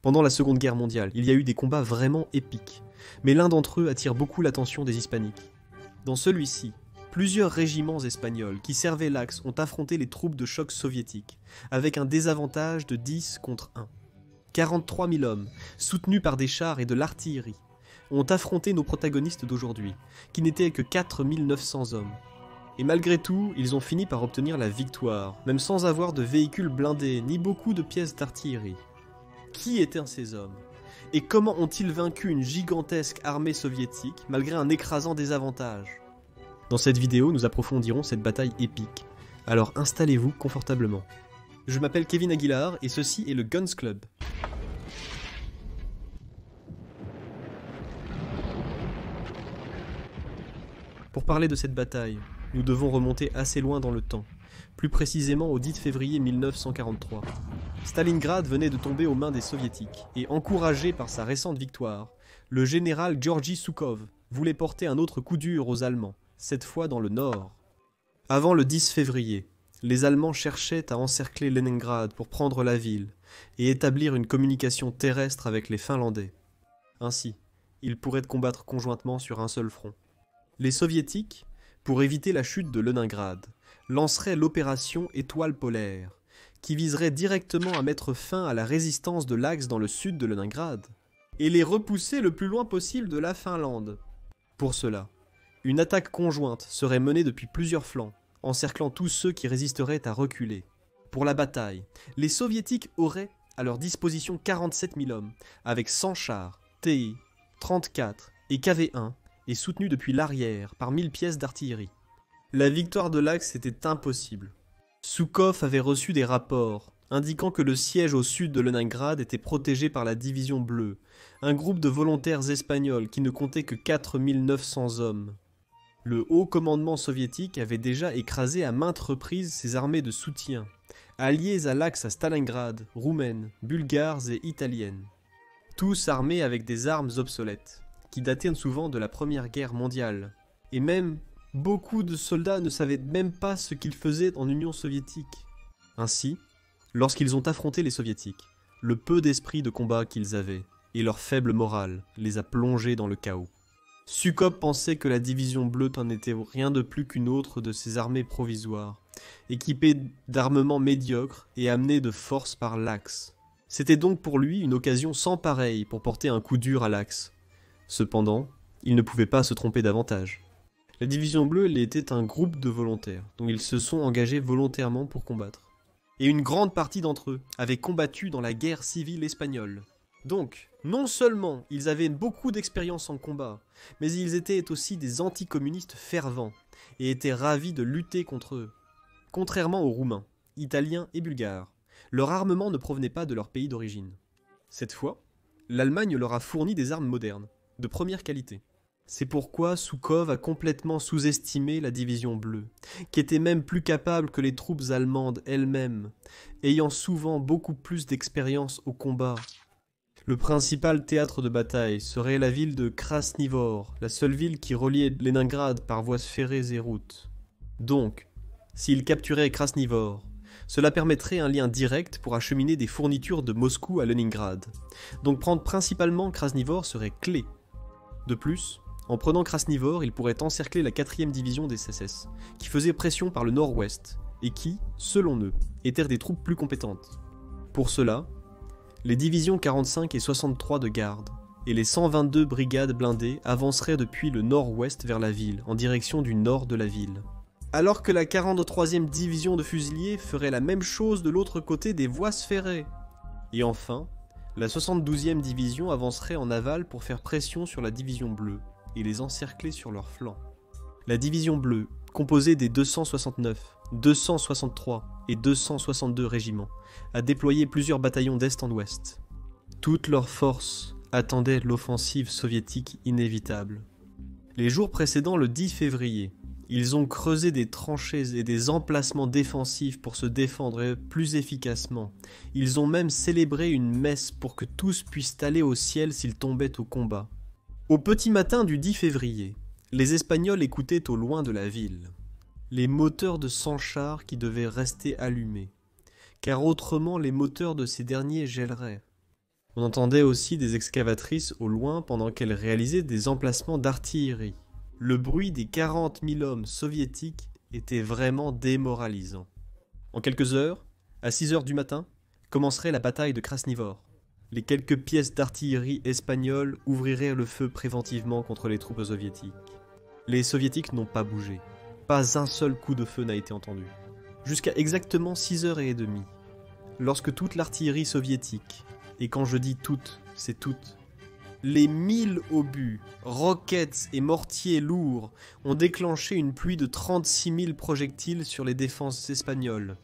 Pendant la Seconde Guerre mondiale, il y a eu des combats vraiment épiques, mais l'un d'entre eux attire beaucoup l'attention des hispaniques. Dans celui-ci, plusieurs régiments espagnols qui servaient l'Axe ont affronté les troupes de choc soviétiques, avec un désavantage de 10 contre 1. 43 000 hommes, soutenus par des chars et de l'artillerie, ont affronté nos protagonistes d'aujourd'hui, qui n'étaient que 4 900 hommes. Et malgré tout, ils ont fini par obtenir la victoire, même sans avoir de véhicules blindés, ni beaucoup de pièces d'artillerie. Qui étaient ces hommes? Et comment ont-ils vaincu une gigantesque armée soviétique, malgré un écrasant désavantage? Dans cette vidéo, nous approfondirons cette bataille épique. Alors installez-vous confortablement. Je m'appelle Kevin Aguilar, et ceci est le Guns Club. Pour parler de cette bataille, nous devons remonter assez loin dans le temps, plus précisément au 10 février 1943. Stalingrad venait de tomber aux mains des soviétiques, et encouragé par sa récente victoire, le général Georgi Soukhov voulait porter un autre coup dur aux Allemands, cette fois dans le nord. Avant le 10 février, les Allemands cherchaient à encercler Leningrad pour prendre la ville, et établir une communication terrestre avec les Finlandais. Ainsi, ils pourraient combattre conjointement sur un seul front. Les soviétiques, pour éviter la chute de Leningrad, lanceraient l'opération Étoile polaire, qui viserait directement à mettre fin à la résistance de l'Axe dans le sud de Leningrad, et les repousser le plus loin possible de la Finlande. Pour cela, une attaque conjointe serait menée depuis plusieurs flancs, encerclant tous ceux qui résisteraient à reculer. Pour la bataille, les soviétiques auraient à leur disposition 47 000 hommes, avec 100 chars, TI, 34 et KV-1, et soutenus depuis l'arrière par 1000 pièces d'artillerie. La victoire de l'Axe était impossible. Soukhov avait reçu des rapports indiquant que le siège au sud de Leningrad était protégé par la Division Bleue, un groupe de volontaires espagnols qui ne comptait que 4 900 hommes. Le haut commandement soviétique avait déjà écrasé à maintes reprises ses armées de soutien, alliées à l'Axe à Stalingrad, roumaines, bulgares et italiennes. Tous armés avec des armes obsolètes, qui dataient souvent de la Première Guerre mondiale. Et même, beaucoup de soldats ne savaient même pas ce qu'ils faisaient en Union soviétique. Ainsi, lorsqu'ils ont affronté les soviétiques, le peu d'esprit de combat qu'ils avaient, et leur faible morale, les a plongés dans le chaos. Soukhov pensait que la division bleue n'en était rien de plus qu'une autre de ses armées provisoires, équipées d'armements médiocres et amenées de force par l'Axe. C'était donc pour lui une occasion sans pareille pour porter un coup dur à l'Axe. Cependant, il ne pouvait pas se tromper davantage. La Division Bleue était un groupe de volontaires, dont ils se sont engagés volontairement pour combattre. Et une grande partie d'entre eux avaient combattu dans la guerre civile espagnole. Donc, non seulement ils avaient beaucoup d'expérience en combat, mais ils étaient aussi des anticommunistes fervents, et étaient ravis de lutter contre eux. Contrairement aux Roumains, Italiens et Bulgares, leur armement ne provenait pas de leur pays d'origine. Cette fois, l'Allemagne leur a fourni des armes modernes, de première qualité. C'est pourquoi Soukhov a complètement sous-estimé la Division Bleue, qui était même plus capable que les troupes allemandes elles-mêmes, ayant souvent beaucoup plus d'expérience au combat. Le principal théâtre de bataille serait la ville de Krasnivor, la seule ville qui reliait Leningrad par voies ferrées et routes. Donc, s'il capturait Krasnivor, cela permettrait un lien direct pour acheminer des fournitures de Moscou à Leningrad. Donc prendre principalement Krasnivor serait clé. De plus, en prenant Krasnivor, il pourrait encercler la 4e division des SS, qui faisait pression par le nord-ouest, et qui, selon eux, étaient des troupes plus compétentes. Pour cela, les divisions 45 et 63 de garde, et les 122 brigades blindées avanceraient depuis le nord-ouest vers la ville, en direction du nord de la ville. Alors que la 43e division de fusiliers ferait la même chose de l'autre côté des voies ferrées. Et enfin, la 72e division avancerait en aval pour faire pression sur la division bleue et les encercler sur leurs flancs. La division bleue, composée des 269, 263 et 262 régiments, a déployé plusieurs bataillons d'est en ouest. Toutes leurs forces attendaient l'offensive soviétique inévitable. Les jours précédant le 10 février, ils ont creusé des tranchées et des emplacements défensifs pour se défendre plus efficacement. Ils ont même célébré une messe pour que tous puissent aller au ciel s'ils tombaient au combat. Au petit matin du 10 février, les Espagnols écoutaient au loin de la ville les moteurs de 100 chars qui devaient rester allumés, car autrement les moteurs de ces derniers gèleraient. On entendait aussi des excavatrices au loin pendant qu'elles réalisaient des emplacements d'artillerie. Le bruit des 40 000 hommes soviétiques était vraiment démoralisant. En quelques heures, à 6 heures du matin, commencerait la bataille de Krasnivor. Les quelques pièces d'artillerie espagnoles ouvriraient le feu préventivement contre les troupes soviétiques. Les soviétiques n'ont pas bougé. Pas un seul coup de feu n'a été entendu. Jusqu'à exactement 6h30, lorsque toute l'artillerie soviétique, et quand je dis toute, c'est toute, les 1000 obus, roquettes et mortiers lourds ont déclenché une pluie de 36 000 projectiles sur les défenses espagnoles.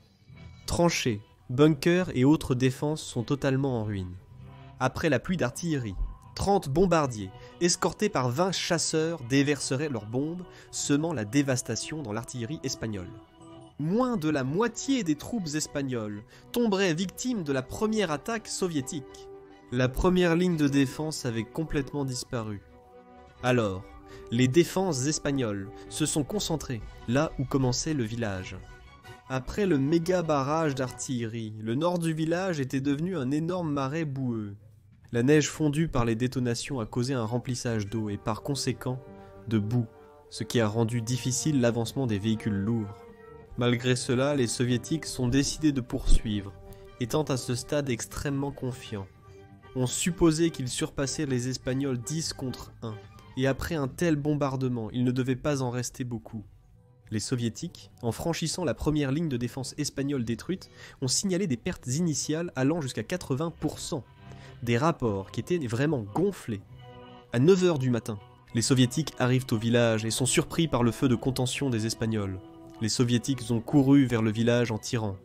Tranchées, bunkers et autres défenses sont totalement en ruine. Après la pluie d'artillerie, 30 bombardiers, escortés par 20 chasseurs, déverseraient leurs bombes, semant la dévastation dans l'artillerie espagnole. Moins de la moitié des troupes espagnoles tomberaient victimes de la première attaque soviétique. La première ligne de défense avait complètement disparu. Alors, les défenses espagnoles se sont concentrées là où commençait le village. Après le méga barrage d'artillerie, le nord du village était devenu un énorme marais boueux. La neige fondue par les détonations a causé un remplissage d'eau et par conséquent de boue, ce qui a rendu difficile l'avancement des véhicules lourds. Malgré cela, les soviétiques sont décidés de poursuivre, étant à ce stade extrêmement confiants. On supposait qu'ils surpassaient les Espagnols 10 contre 1, et après un tel bombardement, il ne devait pas en rester beaucoup. Les soviétiques, en franchissant la première ligne de défense espagnole détruite, ont signalé des pertes initiales allant jusqu'à 80%. Des rapports qui étaient vraiment gonflés. À 9h du matin, les soviétiques arrivent au village et sont surpris par le feu de contention des Espagnols. Les soviétiques ont couru vers le village en tirant.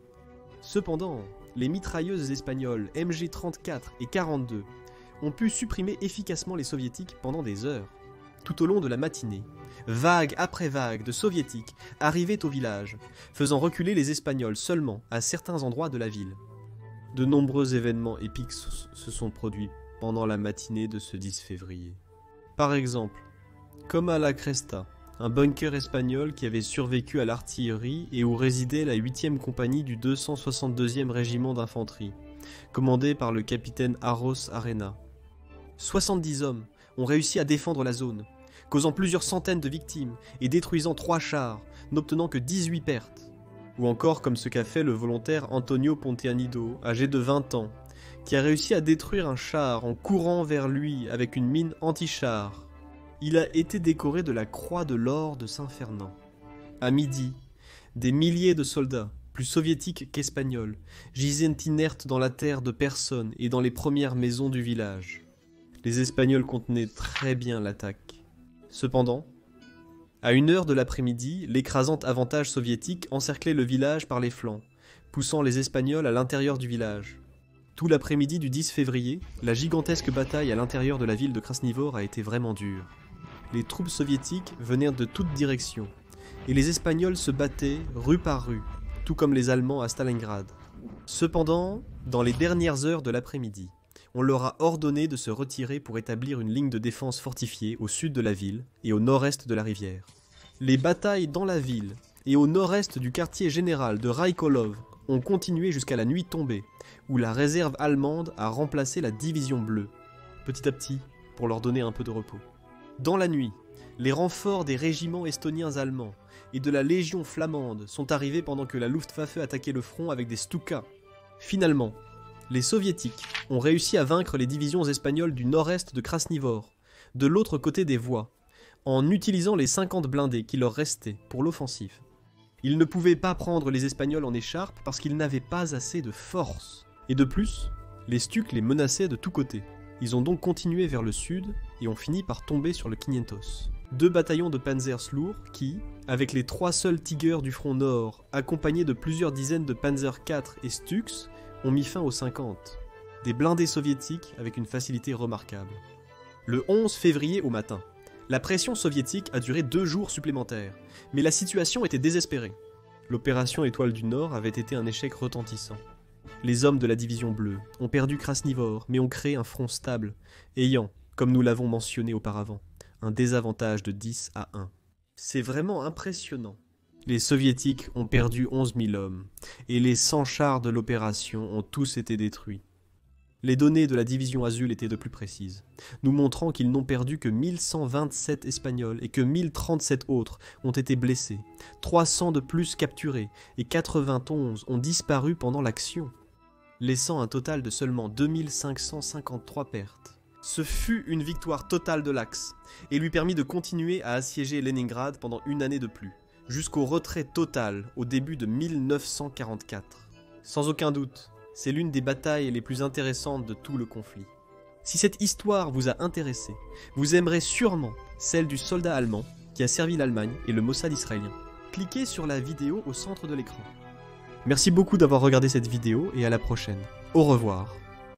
Cependant, les mitrailleuses espagnoles MG-34 et 42 ont pu supprimer efficacement les soviétiques pendant des heures. Tout au long de la matinée, vague après vague de soviétiques arrivaient au village, faisant reculer les Espagnols seulement à certains endroits de la ville. De nombreux événements épiques se sont produits pendant la matinée de ce 10 février. Par exemple, comme à la Cresta, un bunker espagnol qui avait survécu à l'artillerie et où résidait la 8e compagnie du 262e régiment d'infanterie, commandé par le capitaine Arros Arena. 70 hommes ont réussi à défendre la zone, causant plusieurs centaines de victimes et détruisant 3 chars, n'obtenant que 18 pertes. Ou encore comme ce qu'a fait le volontaire Antonio Ponteanido, âgé de 20 ans, qui a réussi à détruire un char en courant vers lui avec une mine anti-char. Il a été décoré de la Croix de l'Or de Saint-Fernand. À midi, des milliers de soldats, plus soviétiques qu'espagnols, gisaient inertes dans la terre de personnes et dans les premières maisons du village. Les Espagnols contenaient très bien l'attaque. Cependant, à 1h de l'après-midi, l'écrasant avantage soviétique encerclait le village par les flancs, poussant les Espagnols à l'intérieur du village. Tout l'après-midi du 10 février, la gigantesque bataille à l'intérieur de la ville de Krasnivor a été vraiment dure. Les troupes soviétiques venaient de toutes directions, et les Espagnols se battaient rue par rue, tout comme les Allemands à Stalingrad. Cependant, dans les dernières heures de l'après-midi, on leur a ordonné de se retirer pour établir une ligne de défense fortifiée au sud de la ville et au nord-est de la rivière. Les batailles dans la ville et au nord-est du quartier général de Raikolov ont continué jusqu'à la nuit tombée, où la réserve allemande a remplacé la division bleue, petit à petit, pour leur donner un peu de repos. Dans la nuit, les renforts des régiments estoniens allemands et de la Légion flamande sont arrivés pendant que la Luftwaffe attaquait le front avec des Stuka. Finalement, les soviétiques ont réussi à vaincre les divisions espagnoles du nord-est de Krasnivor, de l'autre côté des voies, en utilisant les 50 blindés qui leur restaient pour l'offensive. Ils ne pouvaient pas prendre les Espagnols en écharpe parce qu'ils n'avaient pas assez de force. Et de plus, les Stuks les menaçaient de tous côtés. Ils ont donc continué vers le sud et ont fini par tomber sur le 500. 2 bataillons de panzers lourds qui, avec les 3 seuls Tigers du front nord, accompagnés de plusieurs dizaines de Panzer IV et Stuks, ont mis fin aux 50. Des blindés soviétiques avec une facilité remarquable. Le 11 février au matin, la pression soviétique a duré 2 jours supplémentaires, mais la situation était désespérée. L'opération Étoile du Nord avait été un échec retentissant. Les hommes de la division bleue ont perdu Krasnivor, mais ont créé un front stable, ayant, comme nous l'avons mentionné auparavant, un désavantage de 10 à 1. C'est vraiment impressionnant. Les soviétiques ont perdu 11 000 hommes, et les 100 chars de l'opération ont tous été détruits. Les données de la division Azul étaient de plus précises, nous montrant qu'ils n'ont perdu que 1127 Espagnols et que 1037 autres ont été blessés, 300 de plus capturés et 91 ont disparu pendant l'action, laissant un total de seulement 2553 pertes. Ce fut une victoire totale de l'Axe et lui permit de continuer à assiéger Leningrad pendant une année de plus, jusqu'au retrait total au début de 1944. Sans aucun doute, c'est l'une des batailles les plus intéressantes de tout le conflit. Si cette histoire vous a intéressé, vous aimerez sûrement celle du soldat allemand qui a servi l'Allemagne et le Mossad israélien. Cliquez sur la vidéo au centre de l'écran. Merci beaucoup d'avoir regardé cette vidéo et à la prochaine. Au revoir.